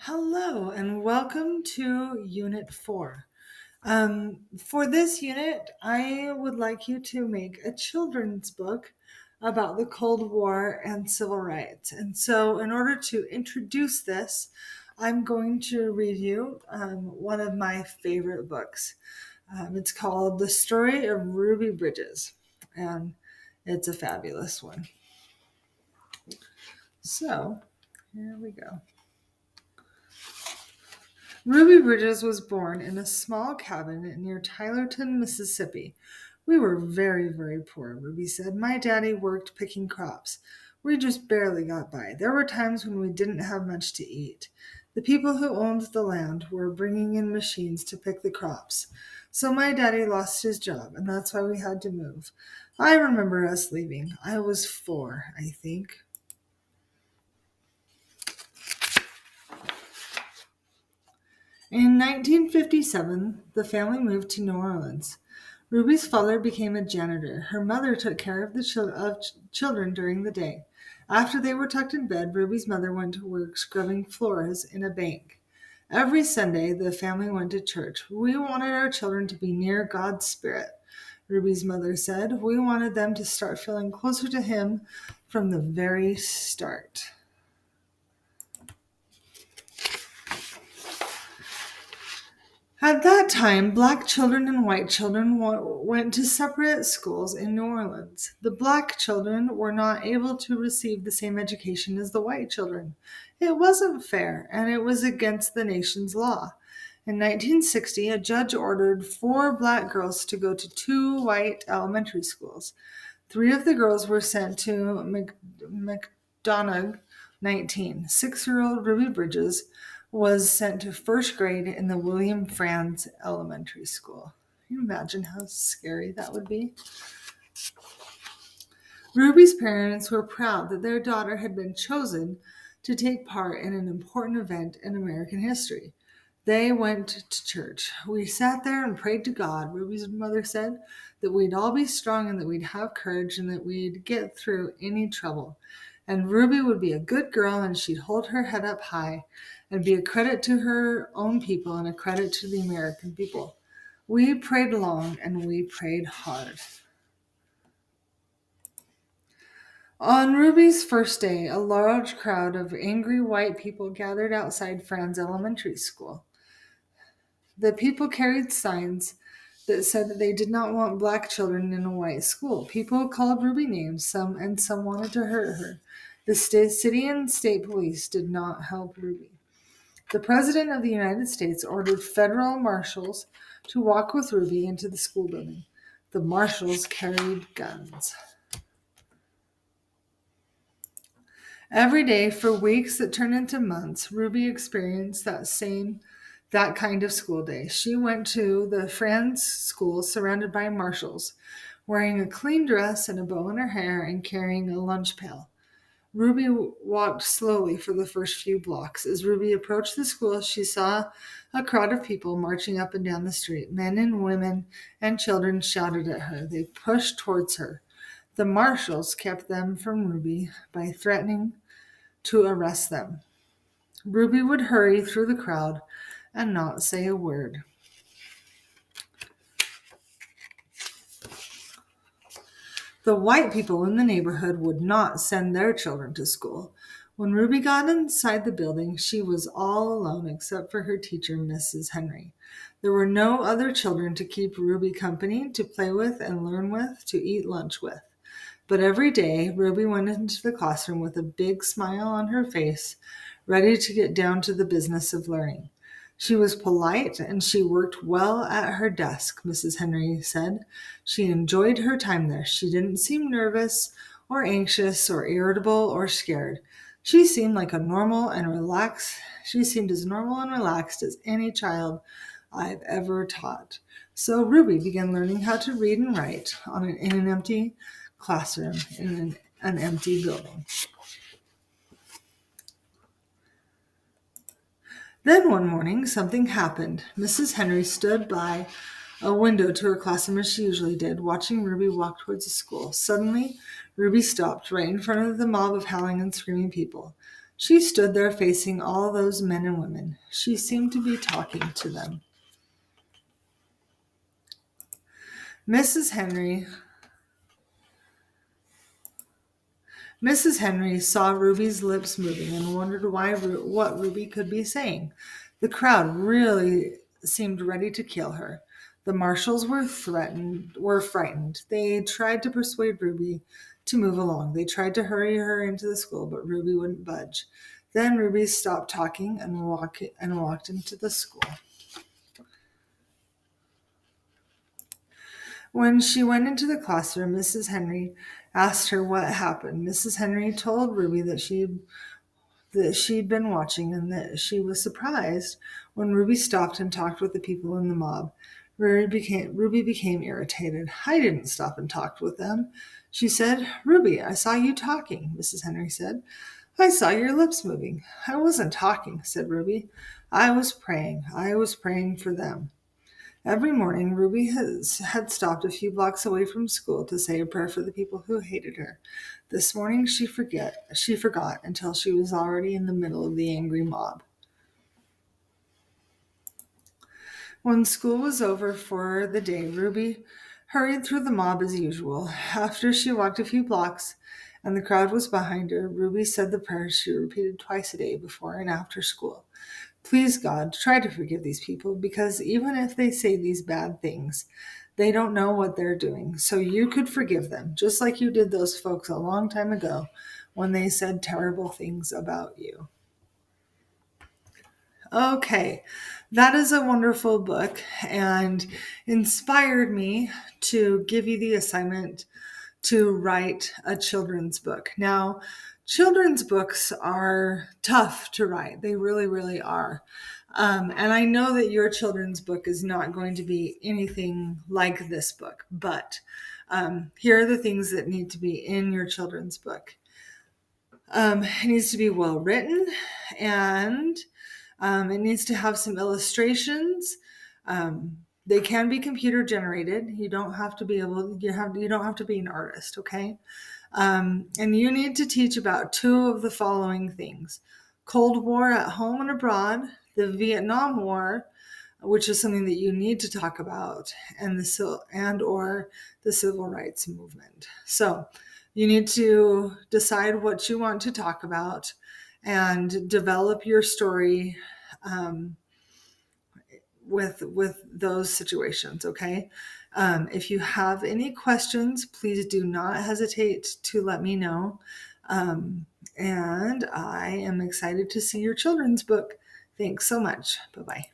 Hello and welcome to Unit 4. For this unit, I would like you to make a children's book about the Cold War and civil rights. And so, in order to introduce this, I'm going to read you one of my favorite books. It's called The Story of Ruby Bridges, and it's a fabulous one. So, here we go. Ruby Bridges was born in a small cabin near Tylerton, Mississippi. We were very, very poor, Ruby said. My daddy worked picking crops. We just barely got by. There were times when we didn't have much to eat. The people who owned the land were bringing in machines to pick the crops. So my daddy lost his job, and that's why we had to move. I remember us leaving. I was 4, I think. In 1957, the family moved to New Orleans. Ruby's father became a janitor. Her mother took care of the children during the day. After they were tucked in bed, Ruby's mother went to work scrubbing floors in a bank. Every Sunday, the family went to church. We wanted our children to be near God's Spirit, Ruby's mother said. We wanted them to start feeling closer to Him from the very start. At that time, black children and white children went to separate schools in New Orleans. The black children were not able to receive the same education as the white children. It wasn't fair, and it was against the nation's law. In 1960, a judge ordered 4 black girls to go to 2 white elementary schools. 3 of the girls were sent to McDonough 19. 6-year-old Ruby Bridges was sent to first grade in the William Franz Elementary School. Can you imagine how scary that would be? Ruby's parents were proud that their daughter had been chosen to take part in an important event in American history. They went to church. We sat there and prayed to God, Ruby's mother said, that we'd all be strong and that we'd have courage and that we'd get through any trouble. And Ruby would be a good girl and she'd hold her head up high and be a credit to her own people and a credit to the American people. We prayed long and we prayed hard. On Ruby's first day, a large crowd of angry white people gathered outside Franz Elementary School. The people carried signs that said that they did not want black children in a white school. People called Ruby names, some wanted to hurt her. The city and state police did not help Ruby. The President of the United States ordered federal marshals to walk with Ruby into the school building. The marshals carried guns. Every day for weeks that turned into months, Ruby experienced that kind of school day. She went to the Franz school surrounded by marshals, wearing a clean dress and a bow in her hair and carrying a lunch pail. Ruby walked slowly for the first few blocks. As Ruby approached the school, she saw a crowd of people marching up and down the street. Men and women and children shouted at her. They pushed towards her. The marshals kept them from Ruby by threatening to arrest them. Ruby would hurry through the crowd and not say a word. The white people in the neighborhood would not send their children to school. When Ruby got inside the building, she was all alone except for her teacher, Mrs. Henry. There were no other children to keep Ruby company, to play with and learn with, to eat lunch with. But every day, Ruby went into the classroom with a big smile on her face, ready to get down to the business of learning. She was polite and she worked well at her desk, Mrs. Henry said. She enjoyed her time there. She didn't seem nervous or anxious or irritable or scared. She seemed as normal and relaxed as any child I've ever taught. So Ruby began learning how to read and write in an empty classroom in an empty building. Then one morning, something happened. Mrs. Henry stood by a window to her classroom as she usually did, watching Ruby walk towards the school. Suddenly, Ruby stopped right in front of the mob of howling and screaming people. She stood there facing all those men and women. She seemed to be talking to them. Mrs. Henry Mrs. Henry saw Ruby's lips moving and wondered what Ruby could be saying. The crowd really seemed ready to kill her. The marshals were frightened. They tried to persuade Ruby to move along. They tried to hurry her into the school, but Ruby wouldn't budge. Then Ruby stopped talking and walked into the school. When she went into the classroom, Mrs. Henry asked her what happened. Mrs. Henry told Ruby that she'd been watching and that she was surprised when Ruby stopped and talked with the people in the mob. Ruby became irritated. I didn't stop and talked with them, she said. Ruby, I saw you talking, Mrs. Henry said. I saw your lips moving. I wasn't talking, said Ruby. I was praying. I was praying for them. Every morning, Ruby had stopped a few blocks away from school to say a prayer for the people who hated her. This morning, she forgot until she was already in the middle of the angry mob. When school was over for the day, Ruby hurried through the mob as usual. After she walked a few blocks and the crowd was behind her, Ruby said the prayers she repeated twice a day before and after school. Please, God, try to forgive these people, because even if they say these bad things, they don't know what they're doing. So you could forgive them, just like you did those folks a long time ago when they said terrible things about you. Okay, that is a wonderful book and inspired me to give you the assignment to write a children's book. Now, children's books are tough to write. They really, really are. And I know that your children's book is not going to be anything like this book, but here are the things that need to be in your children's book. It needs to be well written, and it needs to have some illustrations. They can be computer generated. You don't have to be you don't have to be an artist, okay? And you need to teach about two of the following things: Cold War at home and abroad, the Vietnam War, which is something that you need to talk about, and the civil rights movement. So you need to decide what you want to talk about and develop your story with those situations, okay? If you have any questions, please do not hesitate to let me know. And I am excited to see your children's book. Thanks so much. Bye-bye.